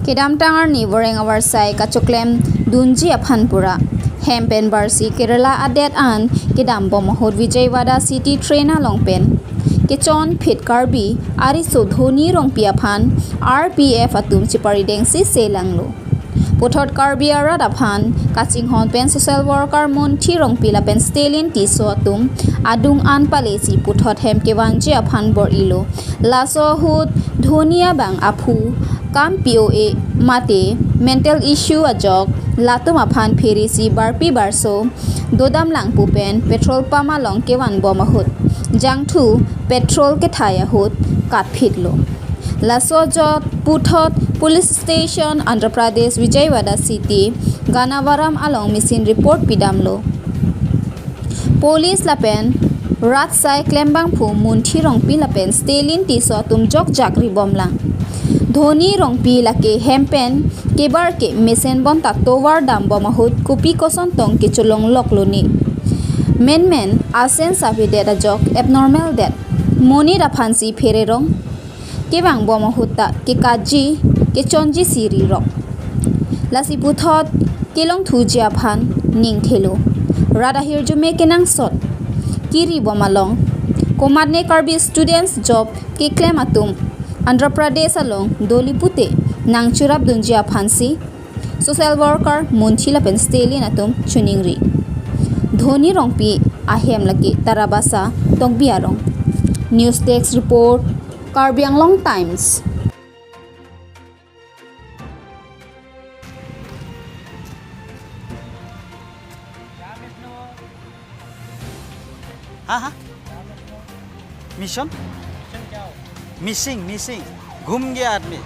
Kedam tangar ni voreng awar sai kachoklem dunji aphanpura hempen barsi Kerala adet an kedam bomahot Vijayawada city train longpen kechon phit Karbi ari sodhoni rong piaphan RPF atum chiparideng si selanglo Pothot Karbi arat aphan kaching hon pen social worker monthi rong pila pen stalin ti so atum adung an palesi pothot hem kewanji aphan bor ilo laso hut dhonia bang aphu kam POA mate mental issue ajok latum aphan pherisi barpi barso dodam lang pupen petrol pama long kewan bomahut jangthu petrol ke thaya hut kat phitlo laso jot puthot police station Andhra Pradesh Vijayawada city ganavaram along missing report pidamlo police lapen rat sai klembang phu munthi rong pi lapen stalin ti so tum jok jakri bomlang dhoni rong pi lake hempen kebar ke mesen bon ta towar dam bomahut kupi koson tong ke cholong lokloni men asen sabi data jok abnormal that moni ra phansi phere rong ke bang bomahut ta ke kaji ke chonji siri rok lasi puthot kelong thujia phan ning thelo rada hirjume kenang sot kiri bomalong komadne Karbi students job ke claim atum Andhra Pradesh along Dolipute nangchurap dunjia phansi social worker munchila pen stalin atum chuningri dhoni rongpi ahem laki tarabasa tongbiarong news desk report Karbi Anglong Times हाँ mission missing घूम गया आदमी